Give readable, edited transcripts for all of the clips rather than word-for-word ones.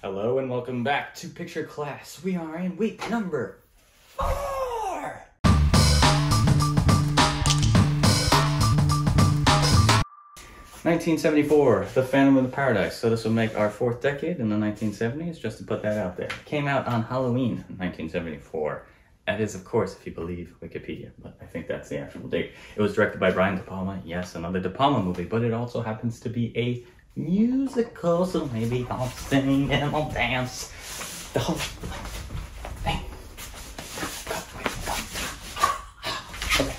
Hello and welcome back to Picture Class. We are in week number 4! 1974, The Phantom of the Paradise. So this will make our 4th decade in the 1970s, just to put that out there. Came out on Halloween 1974. That is, of course, if you believe Wikipedia, but I think that's the actual date. It was directed by Brian De Palma. Yes, another De Palma movie, but it also happens to be a musical, so maybe I'll sing and I'll dance the whole thing. Okay,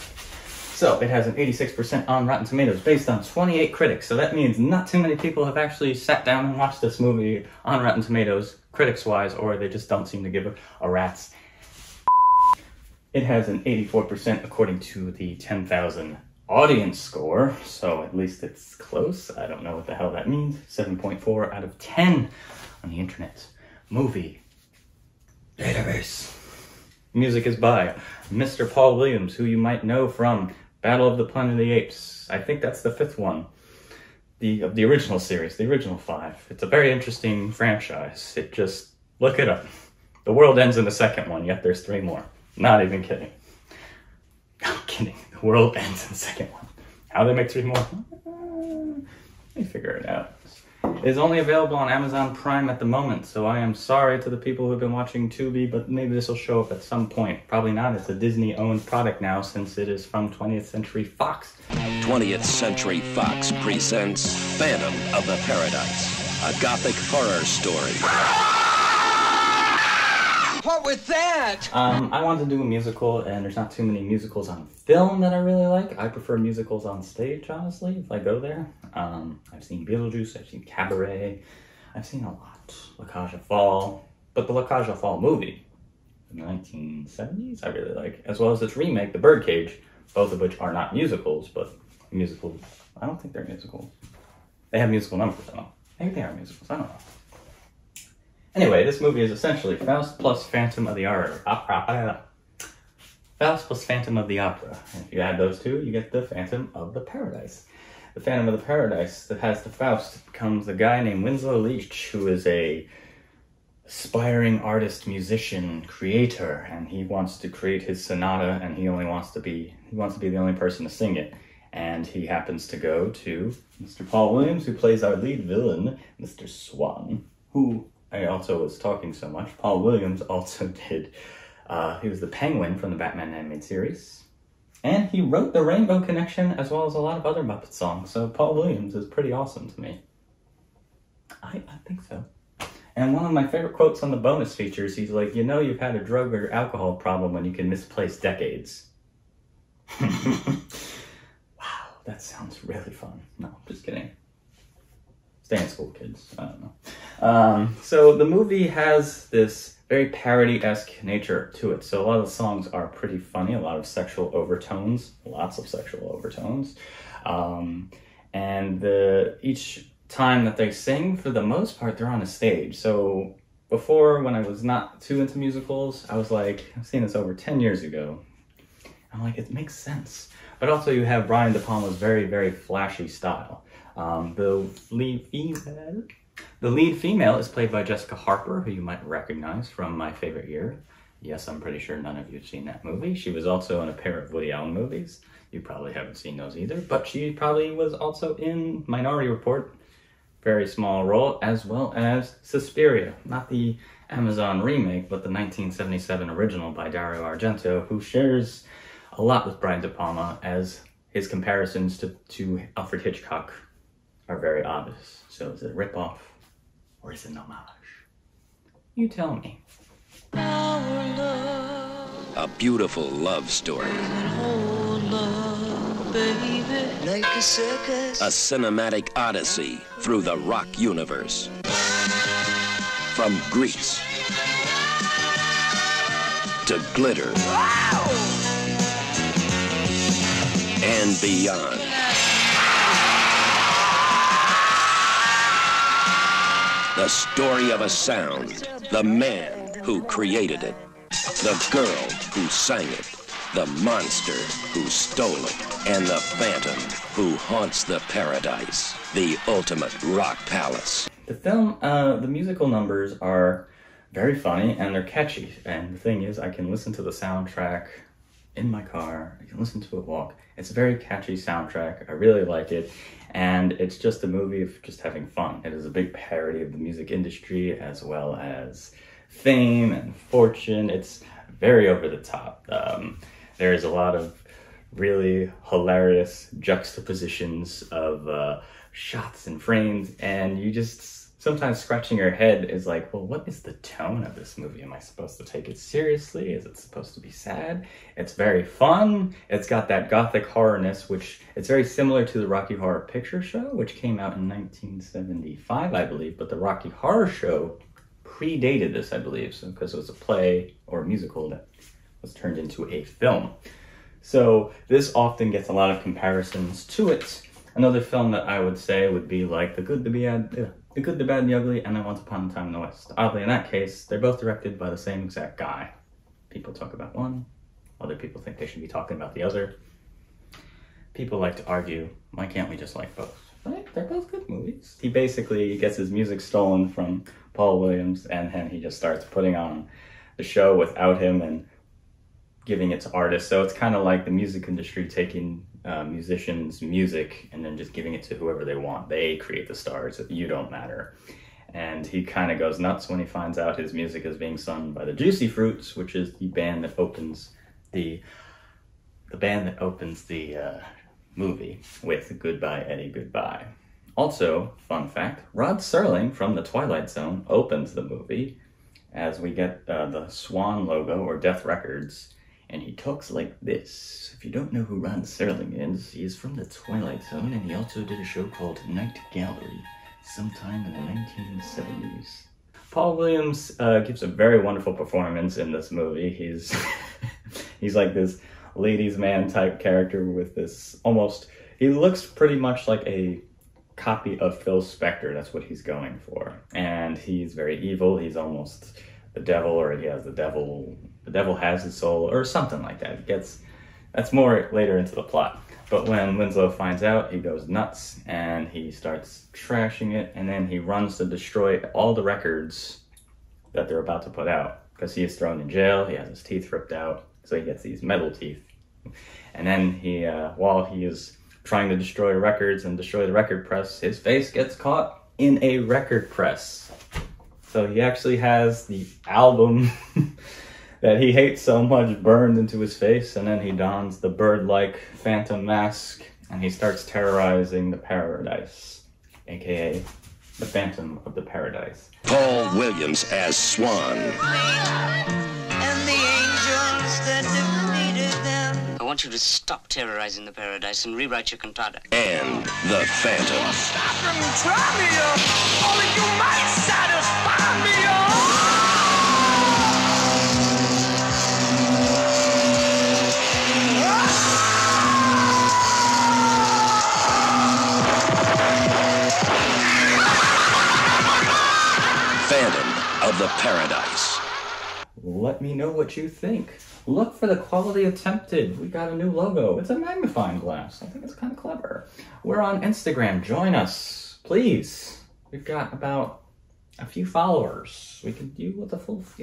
so it has an 86% on Rotten Tomatoes based on 28 critics, so that means not too many people have actually sat down and watched this movie on Rotten Tomatoes, critics-wise, or they just don't seem to give a rat's. It has an 84% according to the 10,000 audience score, so at least it's close. I don't know what the hell that means. 7.4 out of 10 on the internet movie database. Music is by Mr. Paul Williams, who you might know from Battle of the Planet of the Apes. I think that's the 5th one. The original series, the original 5. It's a very interesting franchise. It just, look it up. The world ends in the 2nd one, yet there's 3 more. Not even kidding. I'm kidding. The world ends in the 2nd one. How they make 3 more? Let me figure it out. It is only available on Amazon Prime at the moment, so I am sorry to the people who have been watching Tubi, but maybe this will show up at some point. Probably not. It's a Disney-owned product now since it is from 20th Century Fox. 20th Century Fox presents Phantom of the Paradise, a gothic horror story. What was that? I wanted to do a musical, and there's not too many musicals on film that I really like. I prefer musicals on stage, honestly, if I go there. I've seen Beetlejuice, I've seen Cabaret, I've seen a lot. La Cage aux Folles, but the La Cage aux Folles movie in the 1970s I really like, as well as its remake, The Birdcage, both of which are not musicals, but musicals, I don't think they're musicals. They have musical numbers, though. Maybe they are musicals, I don't know. Anyway, this movie is essentially Faust plus Phantom of the Opera. Faust plus Phantom of the Opera. And if you add those two, you get the Phantom of the Paradise. The Phantom of the Paradise that has the Faust becomes a guy named Winslow Leach, who is a aspiring artist, musician, creator, and he wants to create his sonata, and he wants to be the only person to sing it. And he happens to go to Mr. Paul Williams, who plays our lead villain, Mr. Swan, who I also was talking so much. Paul Williams also did, he was the Penguin from the Batman animated series. And he wrote The Rainbow Connection as well as a lot of other Muppet songs. So Paul Williams is pretty awesome to me. I think so. And one of my favorite quotes on the bonus features, he's like, you know you've had a drug or alcohol problem when you can misplace decades. Wow, that sounds really fun. No, just kidding. Stay in school, kids. I don't know. So the movie has this very parody-esque nature to it. So a lot of the songs are pretty funny, a lot of sexual overtones, lots of sexual overtones. And each time that they sing, for the most part, they're on a stage. So before, when I was not too into musicals, I was like, I've seen this over 10 years ago. I'm like, it makes sense. But also you have Brian De Palma's very, very flashy style. The lead female is played by Jessica Harper, who you might recognize from My Favorite Year. Yes, I'm pretty sure none of you have seen that movie. She was also in a pair of Woody Allen movies. You probably haven't seen those either, but she probably was also in Minority Report, very small role, as well as Suspiria, not the Amazon remake, but the 1977 original by Dario Argento, who shares a lot with Brian De Palma, as his comparisons to Alfred Hitchcock are very obvious. So is it a ripoff or is it an homage? You tell me. A beautiful love story. Like a circus. A cinematic odyssey through the rock universe. From Greece to glitter. Wow! And beyond. The story of a sound, the man who created it, the girl who sang it, the monster who stole it, and the phantom who haunts the paradise, the ultimate rock palace. The film, the musical numbers are very funny and they're catchy. And the thing is, I can listen to the soundtrack in my car. I can listen to it walk. It's a very catchy soundtrack. I really like it. And it's just a movie of just having fun. It is a big parody of the music industry as well as fame and fortune. It's very over the top. There is a lot of really hilarious juxtapositions of shots and frames, and you just sometimes scratching your head is like, well, what is the tone of this movie? Am I supposed to take it seriously? Is it supposed to be sad? It's very fun. It's got that gothic horrorness, which it's very similar to the Rocky Horror Picture Show, which came out in 1975, I believe, but the Rocky Horror Show predated this, I believe, so because it was a play or a musical that was turned into a film. So this often gets a lot of comparisons to it. Another film that I would say would be like The Good, the Bad, and the Ugly, and then Once Upon a Time in the West. Oddly, in that case, they're both directed by the same exact guy. People talk about one, other people think they should be talking about the other. People like to argue, why can't we just like both? Right? They're both good movies. He basically gets his music stolen from Paul Williams, and then he just starts putting on the show without him and giving it to artists. So it's kind of like the music industry taking musicians' music and then just giving it to whoever they want. They create the stars. You don't matter. And he kind of goes nuts when he finds out his music is being sung by the Juicy Fruits, which is the band that opens the movie with Goodbye Eddie Goodbye. Also, fun fact, Rod Serling from The Twilight Zone opens the movie as we get the Swan logo or Death Records, and he talks like this. If you don't know who Rod Serling is, he is from The Twilight Zone, and he also did a show called Night Gallery sometime in the 1970s. Paul Williams gives a very wonderful performance in this movie. He's like this ladies' man type character with this almost, he looks pretty much like a copy of Phil Spector. That's what he's going for. And he's very evil. He's almost the devil, or he has the devil has his soul, or something like that. That's more later into the plot. But when Winslow finds out, he goes nuts and he starts trashing it, and then he runs to destroy all the records that they're about to put out, because he is thrown in jail. He has his teeth ripped out, so he gets these metal teeth. And then he, while he is trying to destroy records and destroy the record press, his face gets caught in a record press. So he actually has the album that he hates so much burned into his face, and then he dons the bird-like phantom mask, and he starts terrorizing the paradise, aka the Phantom of the Paradise. Paul Williams as Swan. And the angels that defeated them. I want you to stop terrorizing the paradise and rewrite your cantata. And the Phantom. Stop and try me, only you might satisfy me, Phantom of the Paradise. Let me know what you think. Look for the quality attempted. We got a new logo. It's a magnifying glass. I think it's kind of clever. We're on Instagram. Join us, please. We've got about a few followers. We could do with a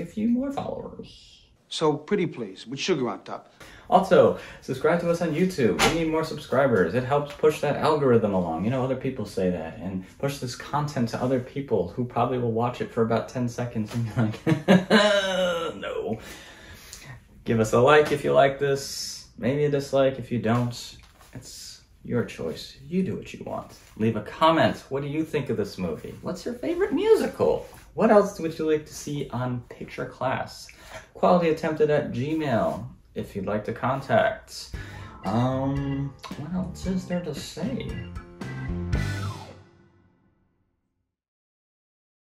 few more followers. So, pretty please, with sugar on top. Also, subscribe to us on YouTube. We need more subscribers. It helps push that algorithm along. You know, other people say that. And push this content to other people who probably will watch it for about 10 seconds and be like, no. Give us a like if you like this. Maybe a dislike if you don't. It's your choice. You do what you want. Leave a comment. What do you think of this movie? What's your favorite musical? What else would you like to see on Picture Class? QualityAttempted@gmail. If you'd like to contact. What else is there to say?